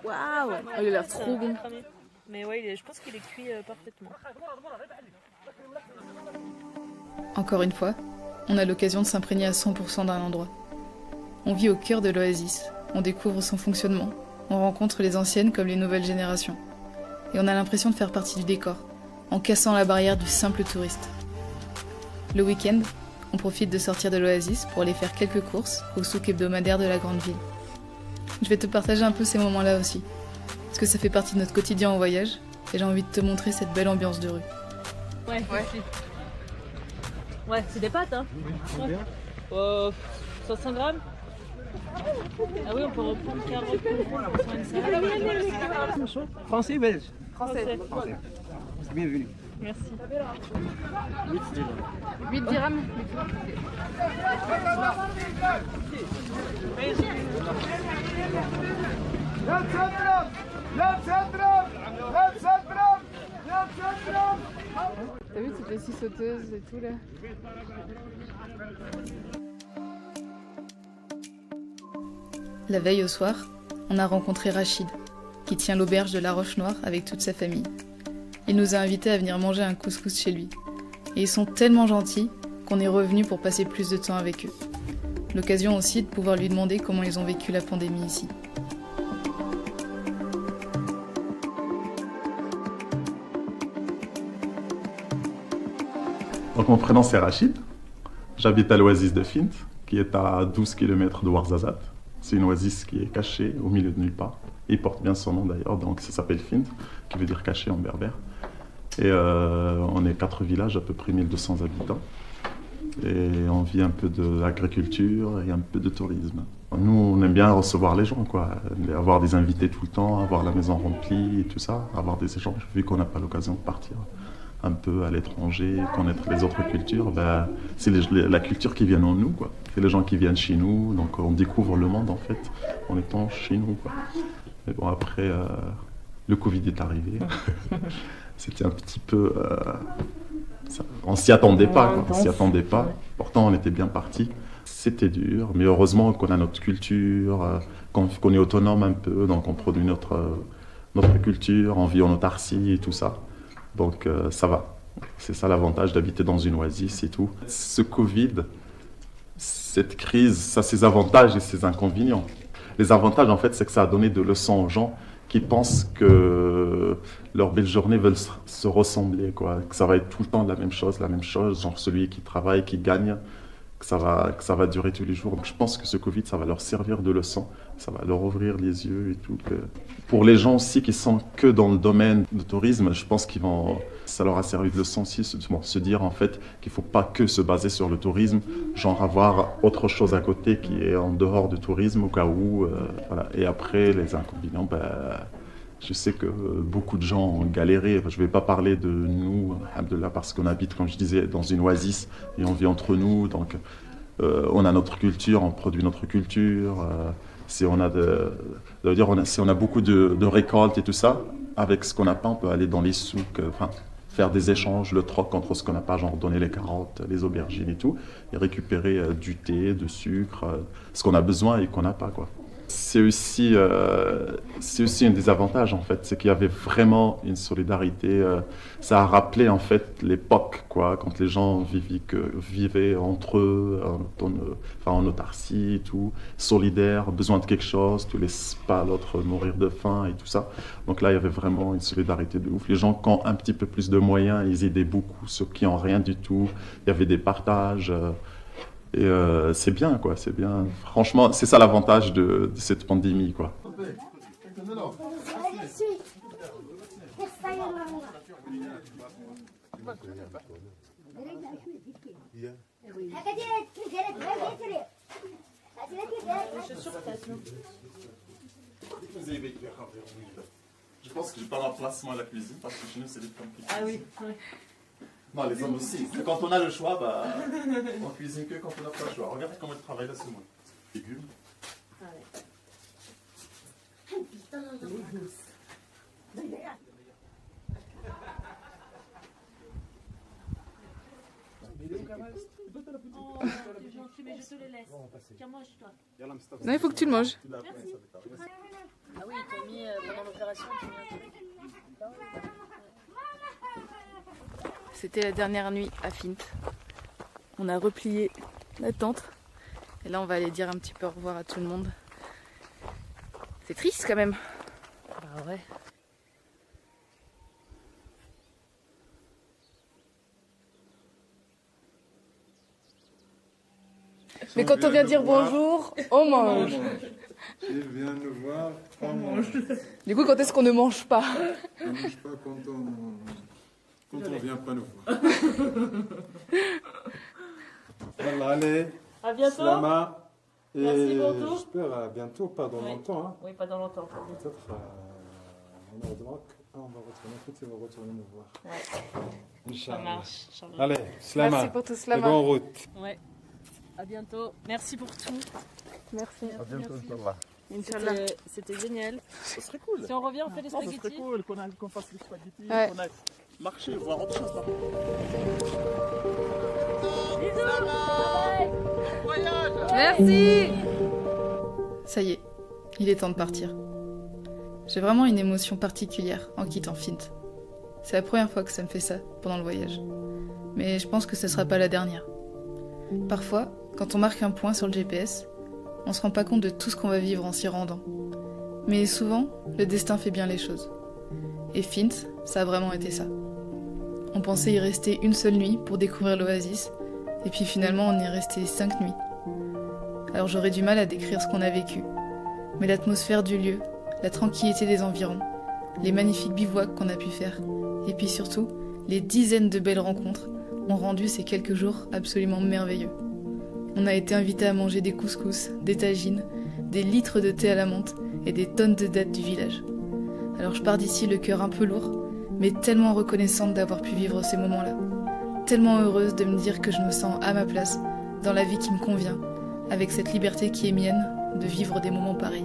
Waouh, il a l'air trop bon. Mais ouais, je pense qu'il est cuit parfaitement. Encore une fois, on a l'occasion de s'imprégner à 100% d'un endroit. On vit au cœur de l'oasis, on découvre son fonctionnement, on rencontre les anciennes comme les nouvelles générations. Et on a l'impression de faire partie du décor, en cassant la barrière du simple touriste. Le week-end, on profite de sortir de l'oasis pour aller faire quelques courses au souk hebdomadaire de la grande ville. Je vais te partager un peu ces moments-là aussi, parce que ça fait partie de notre quotidien en voyage, et j'ai envie de te montrer cette belle ambiance de rue. Ouais. Ouais, c'est des pâtes, hein. Ouais. 500 grammes. Ah oui, on peut reprendre 40 pour une salade. Français ou belge? Français. Bienvenue. Merci. 8 dirhams. T'as vu toutes les six sauteuses et tout là? La veille au soir, on a rencontré Rachid, qui tient l'auberge de la Roche-Noire avec toute sa famille. Il nous a invités à venir manger un couscous chez lui. Et ils sont tellement gentils qu'on est revenu pour passer plus de temps avec eux. L'occasion aussi de pouvoir lui demander comment ils ont vécu la pandémie ici. Donc mon prénom c'est Rachid, j'habite à l'oasis de Fint, qui est à 12 km de Ouarzazate. C'est une oasis qui est cachée au milieu de nulle part. Il porte bien son nom d'ailleurs, donc ça s'appelle Fint, qui veut dire caché en berbère. Et on est 4 villages, à peu près 1200 habitants. Et on vit un peu d'agriculture et un peu de tourisme. Nous, on aime bien recevoir les gens, quoi. Avoir des invités tout le temps, avoir la maison remplie et tout ça, avoir des échanges, vu qu'on n'a pas l'occasion de partir un peu à l'étranger, connaître les autres cultures, ben, c'est la culture qui vient en nous, quoi. C'est les gens qui viennent chez nous, donc on découvre le monde en fait en étant chez nous, quoi. Mais bon, après, le Covid est arrivé. C'était un petit peu... on s'y attendait pas, quoi. On s'y attendait pas. Pourtant, on était bien parti. C'était dur, mais heureusement qu'on a notre culture, qu'on est autonome un peu, donc on produit notre culture, on vit en autarcie et tout ça. Donc ça va. C'est ça l'avantage d'habiter dans une oasis et tout. Ce Covid, cette crise, ça a ses avantages et ses inconvénients. Les avantages, en fait, c'est que ça a donné de leçons aux gens qui pensent que leurs belles journées veulent se ressembler, quoi. Que ça va être tout le temps la même chose, genre celui qui travaille, qui gagne, que ça va durer tous les jours. Donc je pense que ce Covid, ça va leur servir de leçon, ça va leur ouvrir les yeux et tout. Pour les gens aussi qui sont que dans le domaine du tourisme, je pense ça leur a servi de leçon aussi, se dire en fait qu'il ne faut pas que se baser sur le tourisme, genre avoir autre chose à côté qui est en dehors du tourisme au cas où. Voilà. Et après, les inconvénients, je sais que beaucoup de gens ont galéré. Je ne vais pas parler de nous, alhamdoulilah, parce qu'on habite, comme je disais, dans une oasis et on vit entre nous. Donc, on a notre culture, on produit notre culture. Si on a beaucoup de récoltes et tout ça, avec ce qu'on n'a pas, on peut aller dans les souks, faire des échanges, le troc entre ce qu'on n'a pas, genre donner les carottes, les aubergines et tout, et récupérer du thé, du sucre, ce qu'on a besoin et qu'on n'a pas, quoi. C'est aussi un des avantages, en fait, c'est qu'il y avait vraiment une solidarité. Ça a rappelé, en fait, l'époque, quoi, quand les gens vivaient entre eux, en autarcie et tout, solidaires, besoin de quelque chose, tu laisses pas l'autre mourir de faim et tout ça. Donc là, il y avait vraiment une solidarité de ouf. Les gens qui ont un petit peu plus de moyens, ils aidaient beaucoup ceux qui n'ont rien du tout. Il y avait des partages. Et c'est bien, quoi, c'est bien. Franchement, c'est ça l'avantage de cette pandémie, quoi. Je pense que je parle en place, moi, à la cuisine, parce que chez nous, c'est des compliqué. Ah oui, oui. Non, les hommes aussi. Quand on a le choix, on cuisine que quand on n'a pas le choix. Regardez comment ils travaillent là ce mois. Légumes. Oh, c'est gentil. mais je te les laisse. Tiens, mange-toi. Non, il faut que tu le manges. Merci. Ah oui, ils t'ont mis pendant l'opération. C'était la dernière nuit à Fint. On a replié la tente. Et là, on va aller dire un petit peu au revoir à tout le monde. C'est triste quand même. Bah ouais. Mais quand on vient dire bonjour, on mange. Il vient nous voir, on mange. Du coup, quand est-ce qu'on ne mange pas? On ne mange pas quand on vient pas nous voir. Voilà, allez. À bientôt. Slama. Et Merci beaucoup. j'espère à bientôt, pas dans longtemps. Hein. Oui, pas dans longtemps. Peut-être on va retourner, peut-être on va retourner nous voir. Ouais. Ça Inch'Allah. marche. Inch'Allah. Allez, Slama. Merci pour tout Et Slama. bonne route. Ouais. À bientôt. Merci pour tout. Merci. À bientôt, Inch'Allah. Inch'Allah. C'était génial. Ça serait cool. Si on revient, on fait des Ça serait spaghettis. cool qu'on fasse les spaghettis, Ouais. qu'on aille marcher, voir autre chose là. Merci. Ça y est, il est temps de partir. J'ai vraiment une émotion particulière en quittant Fint. C'est la première fois que ça me fait ça pendant le voyage. Mais je pense que ce sera pas la dernière. Parfois, quand on marque un point sur le GPS, on se rend pas compte de tout ce qu'on va vivre en s'y rendant. Mais souvent, le destin fait bien les choses. Et Fint, ça a vraiment été ça. On pensait y rester une seule nuit pour découvrir l'oasis, et puis finalement on y est resté 5 nuits. Alors j'aurais du mal à décrire ce qu'on a vécu. Mais l'atmosphère du lieu, la tranquillité des environs, les magnifiques bivouacs qu'on a pu faire, et puis surtout, les dizaines de belles rencontres ont rendu ces quelques jours absolument merveilleux. On a été invités à manger des couscous, des tagines, des litres de thé à la menthe et des tonnes de dattes du village. Alors je pars d'ici le cœur un peu lourd, mais tellement reconnaissante d'avoir pu vivre ces moments-là. Tellement heureuse de me dire que je me sens à ma place, dans la vie qui me convient, avec cette liberté qui est mienne de vivre des moments pareils.